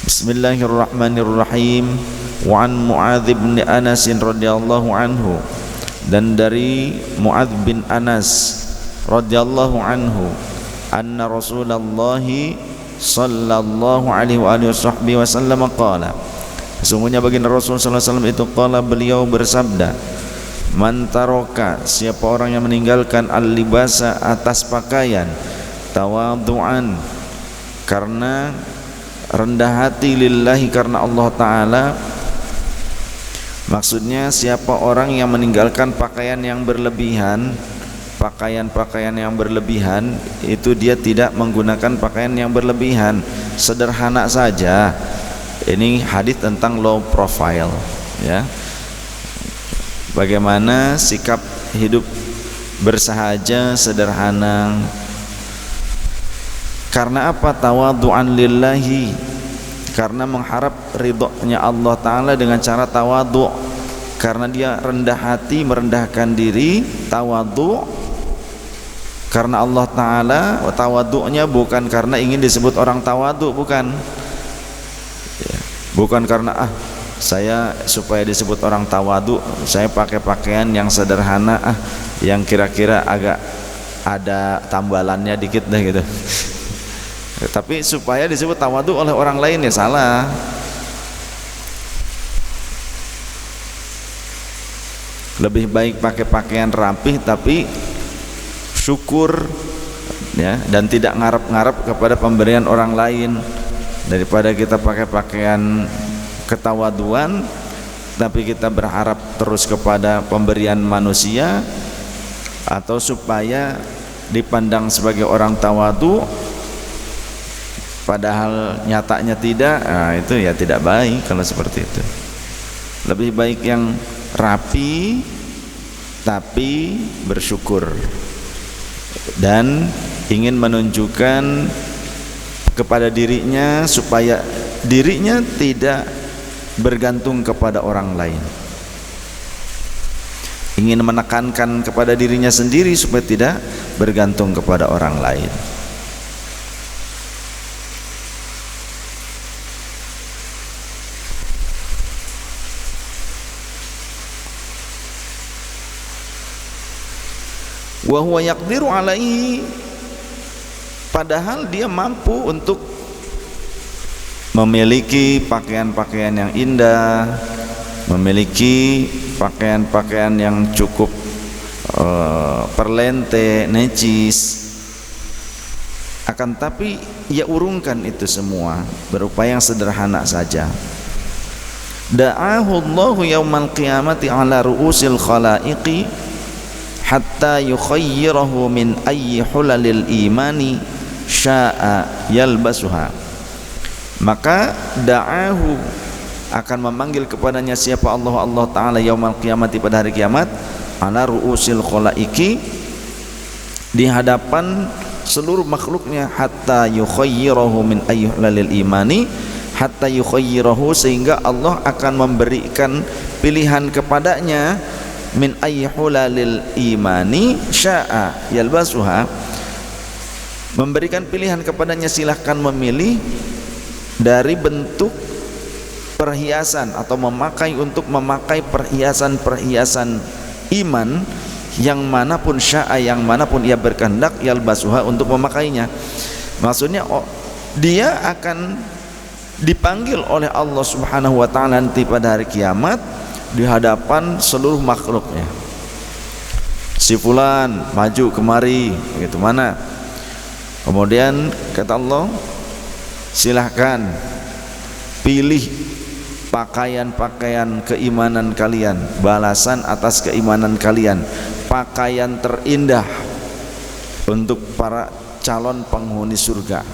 Bismillahirrahmanirrahim. Wa an Mu'adz bin Anas radhiyallahu anhu, dan dari Mu'adz bin Anas radhiyallahu anhu, anna Rasulullah sallallahu alaihi wasallam qala, sesungguhnya baginda Rasul sallallahu alaihi wasallam itu qala, beliau bersabda, man taraka, siapa orang yang meninggalkan al-libasa, atas pakaian, tawadhu'an, karena rendah hati, lillahi, karena Allah Ta'ala. Maksudnya siapa orang yang meninggalkan pakaian yang berlebihan, pakaian-pakaian yang berlebihan, itu dia tidak menggunakan pakaian yang berlebihan, sederhana saja. Ini hadis tentang low profile, ya. Bagaimana sikap hidup bersahaja, sederhana. Karena apa? Tawadhu'an lillahi, karena mengharap ridhonya Allah Ta'ala dengan cara tawadhu', karena dia rendah hati, merendahkan diri, tawadhu' karena Allah Ta'ala. Tawadhu'nya bukan karena ingin disebut orang tawadhu', bukan ya. Bukan karena saya supaya disebut orang tawadhu', saya pakai pakaian yang sederhana, yang kira-kira agak ada tambalannya dikit deh gitu. Tapi supaya disebut tawadhu oleh orang lain, ya salah. Lebih baik pakai pakaian rapih tapi syukur, ya, dan tidak ngarep-ngarep kepada pemberian orang lain, daripada kita pakai pakaian ketawaduan tapi kita berharap terus kepada pemberian manusia, atau supaya dipandang sebagai orang tawadhu padahal nyatanya tidak. Itu ya tidak baik kalau seperti itu. Lebih baik yang rapi tapi bersyukur dan ingin menunjukkan kepada dirinya supaya dirinya tidak bergantung kepada orang lain, ingin menekankan kepada dirinya sendiri supaya tidak bergantung kepada orang lain. Wa huwa yaqdiru alaihi, padahal dia mampu untuk memiliki pakaian-pakaian yang indah, memiliki pakaian-pakaian yang cukup perlente, necis, akan tapi ia urungkan itu semua berupa yang sederhana saja. Da'ahu Allahu yaumal qiyamati ala ru'usil khalaiqi hatta yukhayyirahu min ayyi hulalil imani sya'a yalbasuha. Maka da'ahu, akan memanggil kepadanya siapa Allah Ta'ala yaumal qiyamati, pada hari kiamat, ala ru'usil khalaiqi, di hadapan seluruh makhluknya, hatta yukhayyirahu min ayyi hulalil imani, hatta yukhayyirahu, sehingga Allah akan memberikan pilihan kepadanya, min ayyuhulalil imani sya'a yalbasuha, memberikan pilihan kepadanya, silahkan memilih dari bentuk perhiasan atau untuk memakai perhiasan-perhiasan iman yang manapun, sya'a, yang manapun ia berkehendak, yalbasuha, untuk memakainya. Maksudnya dia akan dipanggil oleh Allah Subhanahu wa Ta'ala nanti pada hari kiamat di hadapan seluruh makhluknya. Si fulan maju kemari, gitu, mana? Kemudian kata Allah, silahkan pilih pakaian-pakaian keimanan kalian, balasan atas keimanan kalian, pakaian terindah untuk para calon penghuni surga.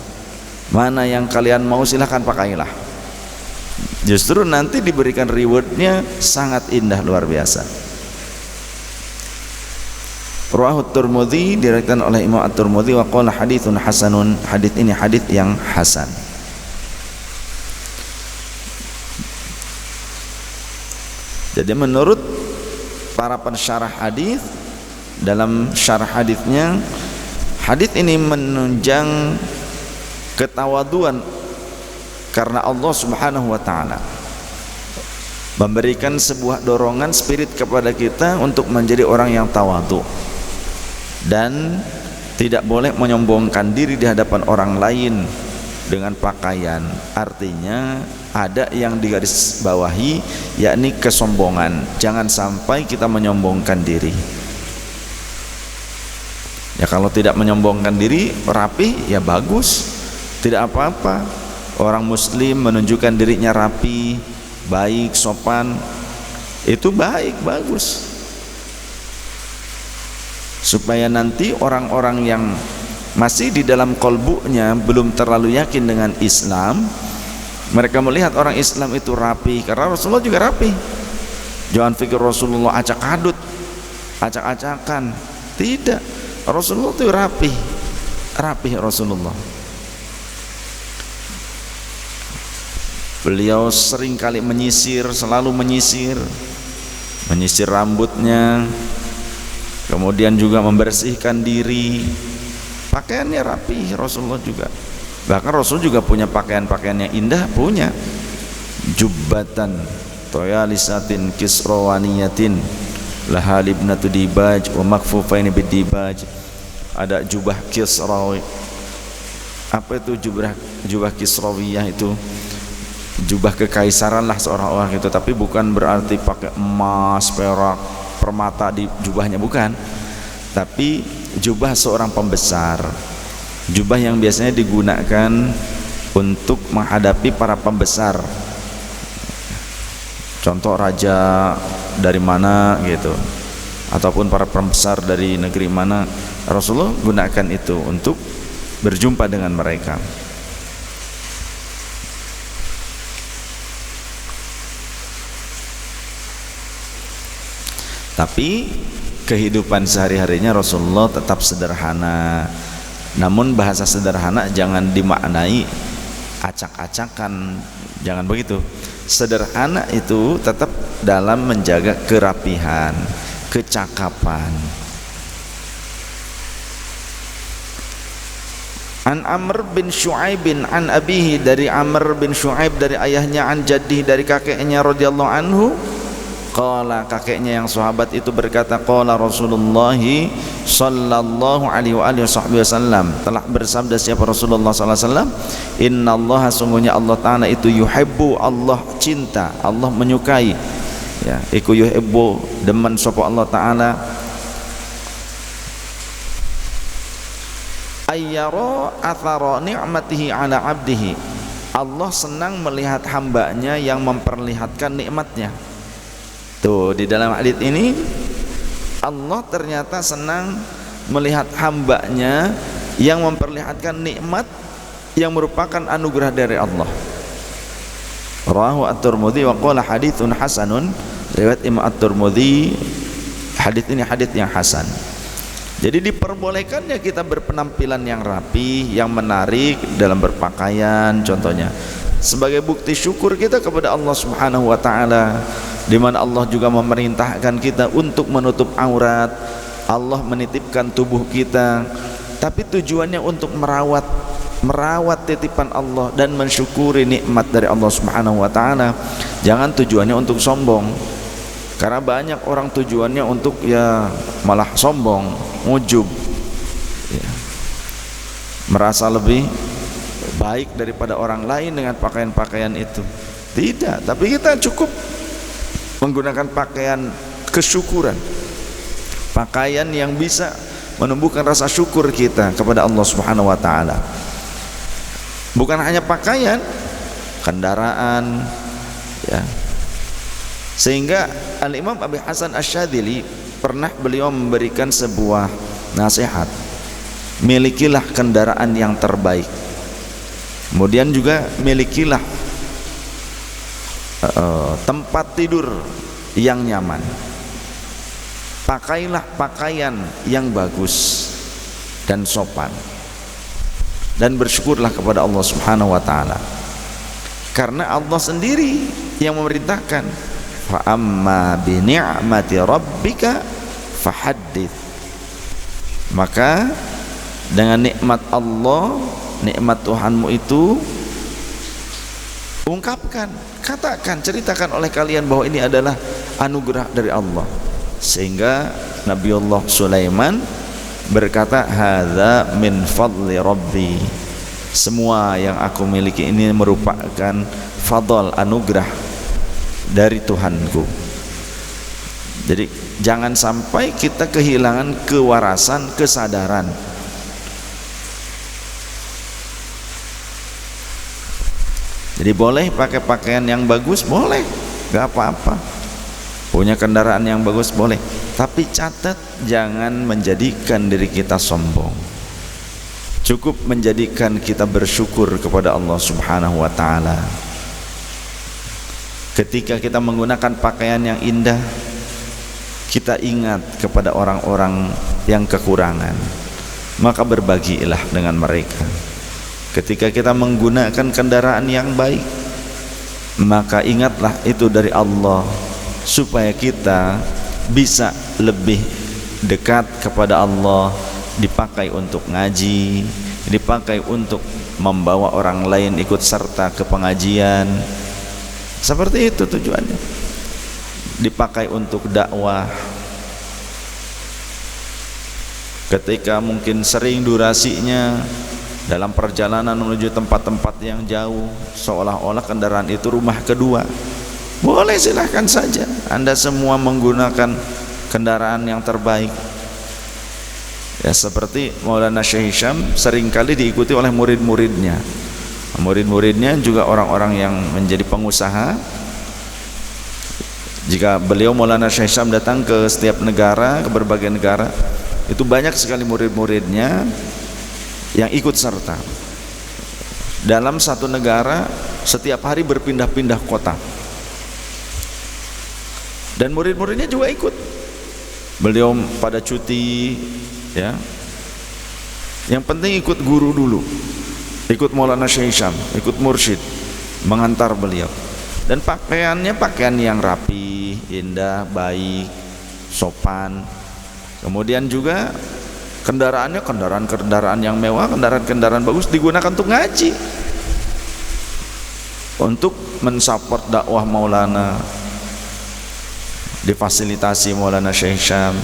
Mana yang kalian mau, silahkan pakailah. Justru nanti diberikan rewardnya sangat indah, luar biasa. Rawahu Tirmidzi, diriwayatkan oleh Imam At-Tirmidzi, wa qala haditsun hasanun, hadits ini hadits yang hasan. Jadi menurut para pensyarah hadis, dalam syarah hadisnya, hadis ini menunjang ketawaduan karena Allah Subhanahu wa taala memberikan sebuah dorongan spirit kepada kita untuk menjadi orang yang tawadhu dan tidak boleh menyombongkan diri di hadapan orang lain dengan pakaian. Artinya ada yang digarisbawahi, yakni kesombongan. Jangan sampai kita menyombongkan diri. Ya kalau tidak menyombongkan diri, rapi, ya bagus, tidak apa-apa. Orang muslim menunjukkan dirinya rapi, baik, sopan, itu baik, bagus, supaya nanti orang-orang yang masih di dalam kolbunya belum terlalu yakin dengan Islam, mereka melihat orang Islam itu rapi, karena Rasulullah juga rapi. Jangan pikir Rasulullah acak adut, acak-acakan, tidak. Rasulullah itu rapi, rapi Rasulullah. Beliau sering kali menyisir, selalu menyisir rambutnya, kemudian juga membersihkan diri. Pakaiannya rapi Rasulullah juga. Bahkan Rasul juga punya pakaian-pakaian yang indah, punya jubbatan toyalisatin kisrawaniyatin lahal ibnatu dibaj wa makfufaini bidibaj. Ada jubah kisrawi. Apa itu jubah kisrawiyah? Itu jubah kekaisaran lah seorang orang itu, tapi bukan berarti pakai emas, perak, permata di jubahnya, bukan. Tapi jubah seorang pembesar, jubah yang biasanya digunakan untuk menghadapi para pembesar, contoh raja dari mana gitu, ataupun para pembesar dari negeri mana. Rasulullah gunakan itu untuk berjumpa dengan mereka. Tapi kehidupan sehari-harinya Rasulullah tetap sederhana. Namun bahasa sederhana jangan dimaknai acak-acakan, jangan begitu. Sederhana itu tetap dalam menjaga kerapihan, kecakapan. An Amr bin Shu'aib an abihi, dari Amr bin Shu'aib dari ayahnya, an jaddihi dari kakeknya radhiyallahu anhu. Qala, kakeknya yang sahabat itu berkata, qala Rasulullah sallallahu alaihi wa alihi wasallam, telah bersabda siapa Rasulullah sallallahu alaihi wasallam, innallaha, sungguhnya Allah taala itu yuhibbu, Allah cinta, Allah menyukai, ya, iku yuhibbu, demen sapa Allah taala, ayyara athara ni'matihi ala abdihi, Allah senang melihat hambanya yang memperlihatkan nikmatnya. Tuh, di dalam hadis ini Allah ternyata senang melihat hambanya yang memperlihatkan nikmat yang merupakan anugerah dari Allah. Rawahu at-Tirmidzi wa qala haditsun hasanun, riwayat Imam at-Tirmidzi, hadis ini hadis yang hasan. Jadi diperbolehkannya kita berpenampilan yang rapi, yang menarik dalam berpakaian, contohnya sebagai bukti syukur kita kepada Allah Subhanahu wa taala, di mana Allah juga memerintahkan kita untuk menutup aurat. Allah menitipkan tubuh kita, tapi tujuannya untuk merawat titipan Allah dan mensyukuri nikmat dari Allah Subhanahu wa taala. Jangan tujuannya untuk sombong, karena banyak orang tujuannya untuk ya malah sombong, ujub, ya, merasa lebih baik daripada orang lain dengan pakaian-pakaian itu. Tidak, tapi kita cukup menggunakan pakaian kesyukuran, pakaian yang bisa menumbuhkan rasa syukur kita kepada Allah Subhanahu wa taala. Bukan hanya pakaian, kendaraan, ya. Sehingga Al-Imam Abi Hasan Asy-Syadzili pernah beliau memberikan sebuah nasihat, milikilah kendaraan yang terbaik, kemudian juga milikilah tempat tidur yang nyaman, pakailah pakaian yang bagus dan sopan, dan bersyukurlah kepada Allah Subhanahu wa taala, karena Allah sendiri yang memerintahkan, fa amma bi ni'mati rabbika fahaddits, maka dengan nikmat Allah, nikmat Tuhanmu itu ungkapkan, katakan, ceritakan oleh kalian bahwa ini adalah anugerah dari Allah. Sehingga Nabiullah Sulaiman berkata, hadza min fadli rabbi, semua yang aku miliki ini merupakan fadl, anugerah dari Tuhanku. Jadi jangan sampai kita kehilangan kewarasan, kesadaran. Jadi boleh pakai pakaian yang bagus, boleh, gak apa-apa. Punya kendaraan yang bagus, boleh. Tapi catat, jangan menjadikan diri kita sombong. Cukup menjadikan kita bersyukur kepada Allah Subhanahu wa ta'ala. Ketika kita menggunakan pakaian yang indah, kita ingat kepada orang-orang yang kekurangan, maka berbagilah dengan mereka. Ketika kita menggunakan kendaraan yang baik, maka ingatlah itu dari Allah, supaya kita bisa lebih dekat kepada Allah, dipakai untuk ngaji, dipakai untuk membawa orang lain ikut serta ke pengajian. Seperti itu tujuannya. Dipakai untuk dakwah. Ketika mungkin sering durasinya dalam perjalanan menuju tempat-tempat yang jauh, seolah-olah kendaraan itu rumah kedua, boleh, silahkan saja Anda semua menggunakan kendaraan yang terbaik. Ya, seperti Maulana Syekh Hisham seringkali diikuti oleh murid-muridnya. Murid-muridnya juga orang-orang yang menjadi pengusaha. Jika beliau Maulana Syekh Hisham datang ke setiap negara, ke berbagai negara, itu banyak sekali murid-muridnya yang ikut serta. Dalam satu negara setiap hari berpindah-pindah kota, dan murid-muridnya juga ikut. Beliau pada cuti, ya, yang penting ikut guru dulu, ikut Maulana Syekh Hisham, ikut mursyid, mengantar beliau. Dan pakaiannya pakaian yang rapi, indah, baik, sopan. Kemudian juga kendaraannya kendaraan yang mewah, kendaraan bagus, digunakan untuk ngaji, untuk mensupport dakwah Maulana, difasilitasi Maulana Syekh Hisham.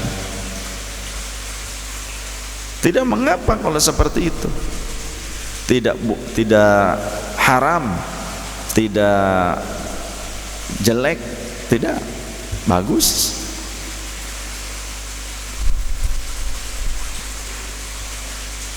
Tidak mengapa kalau seperti itu, tidak haram, tidak jelek, tidak, bagus.